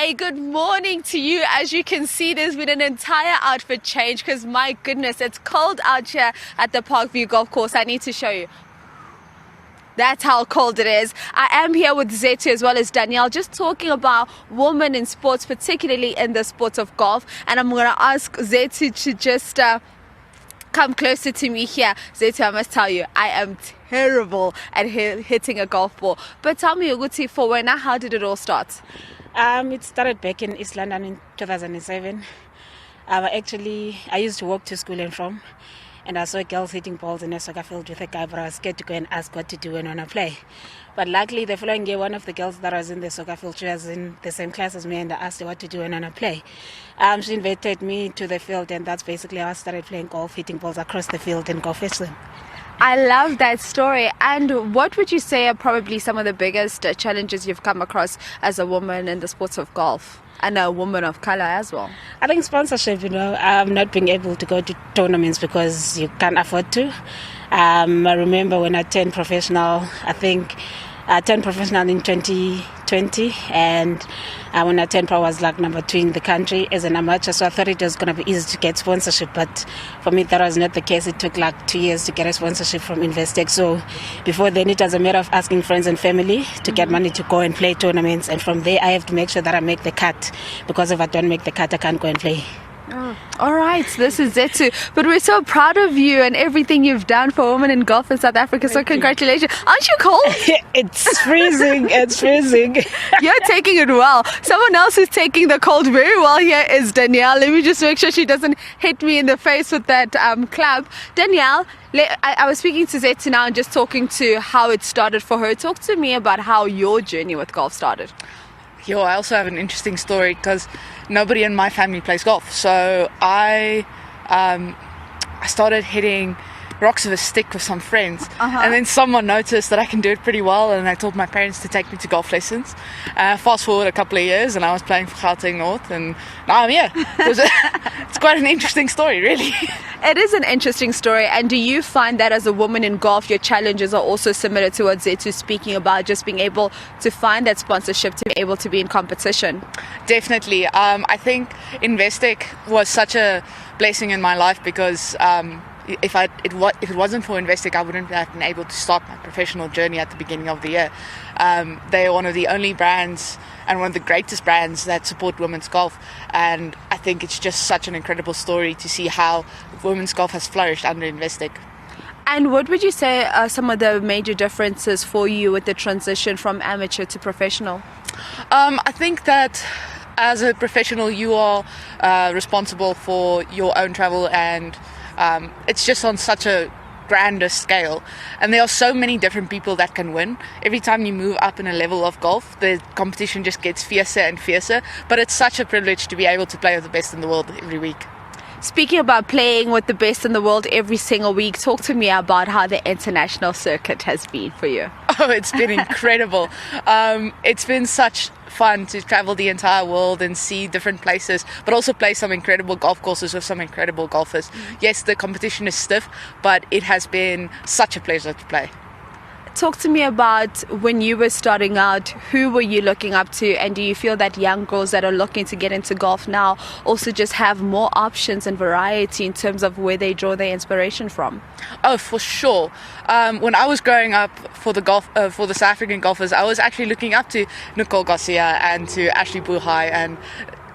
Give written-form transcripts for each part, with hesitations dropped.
A good morning to you. As you can see, there's been an entire outfit change because my goodness, it's cold out here at the Parkview golf course. I need to show you. That's how cold it is. I am here with Zetu as well as Danielle, just talking about women in sports, particularly in the sport of golf. And I'm going to ask Zetu to just come closer to me here. Zetu, I must tell you, I am terrible at hitting a golf ball. But tell me, Uguti, for when, how did it all start? It started back in East London in 2007. I used to walk to school and from, and I saw girls hitting balls in a soccer field with a guy, but I was scared to go and ask what to do and when I play. But luckily, the following year, one of the girls that was in the soccer field, she was in the same class as me, and I asked her what to do and when I play. She invited me to the field, and that's basically how I started playing golf, hitting balls across the field and golf fishing. I love that story. And what would you say are probably some of the biggest challenges you've come across as a woman in the sports of golf? And a woman of color as well. I think sponsorship, not being able to go to tournaments because you can't afford to. I remember when I turned professional, I turned professional in 2020, and when I turned pro, I was like number 2 in the country as an amateur, so I thought it was going to be easy to get sponsorship, but for me that was not the case. It took like 2 years to get a sponsorship from Investec, so before then it was a matter of asking friends and family to get money to go and play tournaments, and from there I have to make sure that I make the cut, because if I don't make the cut I can't go and play. Oh, all right, this is Zetu. But we're so proud of you and everything you've done for women in golf in South Africa. So congratulations. Aren't you cold? It's freezing. It's freezing. You're taking it well. Someone else who's taking the cold very well here is Danielle. Let me just make sure she doesn't hit me in the face with that club. Danielle, I was speaking to Zetu now and just talking to how it started for her. Talk to me about how your journey with golf started. I also have an interesting story because nobody in my family plays golf. So I started hitting rocks with a stick with some friends, and then someone noticed that I can do it pretty well, and they told my parents to take me to golf lessons. Fast forward a couple of years and I was playing for Gauteng North, and now I'm here. It's quite an interesting story, really. It is an interesting story. And do you find that as a woman in golf your challenges are also similar to what Zetu's speaking about, just being able to find that sponsorship to be able to be in competition? Definitely. I think Investec was such a blessing in my life because if it wasn't for Investec, I wouldn't have been able to start my professional journey at the beginning of the year. They are one of the only brands and one of the greatest brands that support women's golf, and I think it's just such an incredible story to see how women's golf has flourished under Investec. And what would you say are some of the major differences for you with the transition from amateur to professional? I think that as a professional you are responsible for your own travel, and it's just on such a grander scale, and there are so many different people that can win. Every time you move up in a level of golf, the competition just gets fiercer and fiercer, but it's such a privilege to be able to play with the best in the world every week. Speaking about playing with the best in the world every single week, talk to me about how the international circuit has been for you. Oh, it's been incredible. It's been such fun to travel the entire world and see different places, but also play some incredible golf courses with some incredible golfers. Yes, the competition is stiff, but it has been such a pleasure to play. Talk to me about when you were starting out, who were you looking up to, and do you feel that young girls that are looking to get into golf now also just have more options and variety in terms of where they draw their inspiration from? Oh, for sure. When I was growing up for the South African golfers, I was actually looking up to Nicole Garcia and to Ashley Buhai and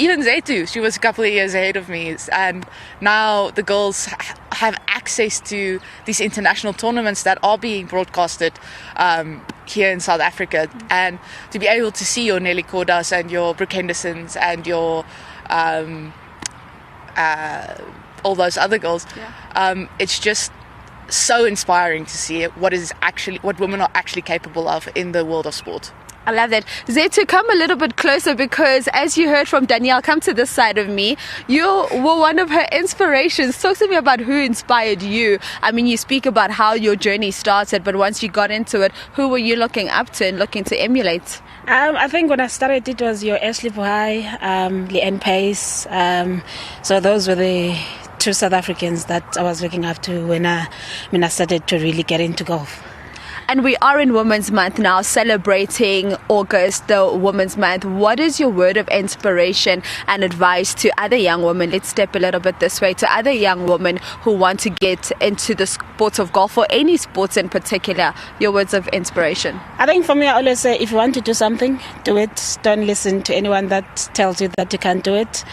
even Zetu. She was a couple of years ahead of me, and now the girls have access to these international tournaments that are being broadcasted here in South Africa, and to be able to see your Nelly Kordas and your Brooke Hendersons and your all those other girls, it's just so inspiring to see what women are actually capable of in the world of sport. I love that. Zetu, come a little bit closer, because as you heard from Danielle, come to this side of me. You were one of her inspirations. Talk to me about who inspired you. I mean, you speak about how your journey started, but once you got into it, who were you looking up to and looking to emulate? I think when I started, it was your Ashley Buhai, Leanne Pace. So those were the 2 South Africans that I was looking up to when I started to really get into golf. And we are in Women's Month now, celebrating August, the Women's Month. What is your word of inspiration and advice to other young women? Let's step a little bit this way, to other young women who want to get into the sport of golf or any sports in particular. Your words of inspiration. I think for me, I always say, if you want to do something, do it. Don't listen to anyone that tells you that you can't do it.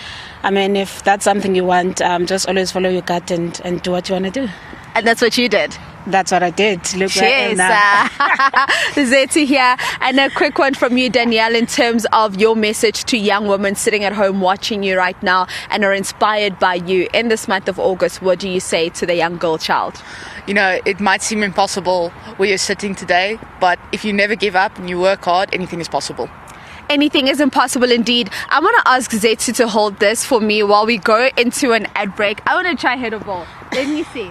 I mean, if that's something you want, just always follow your gut and do what you want to do. And that's what you did. That's what I did. Look where I am Cheers. now. Zetu here. And a quick one from you, Danielle, in terms of your message to young women sitting at home watching you right now and are inspired by you in this month of August. What do you say to the young girl child? You know, it might seem impossible where you're sitting today, but if you never give up and you work hard, anything is possible. Anything is impossible indeed. I want to ask Zetu to hold this for me while we go into an ad break. I want to try hit a ball. Let me see.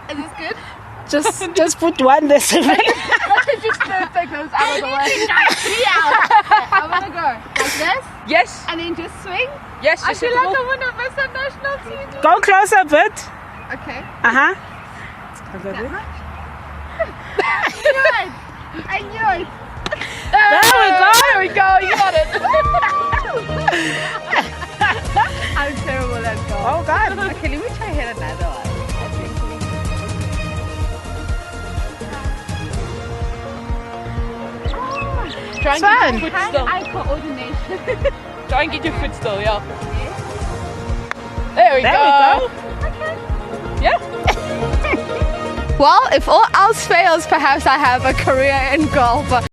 Is this good? Just put one there. Just take those out of the way. I'm gonna go like this. Yes. And then just swing. Yes. I feel like I'm gonna miss a national team. Go closer a bit. Okay. Uh-huh. I knew it. There we go. You got it. I'm terrible at golf. Oh, God. Okay, let me try hit another one. Try and Fun. get your foot still. Hand-eye coordination. Try and get your foot still, yeah. There we There go. we go. Yeah. Well, if all else fails, perhaps I have a career in golf.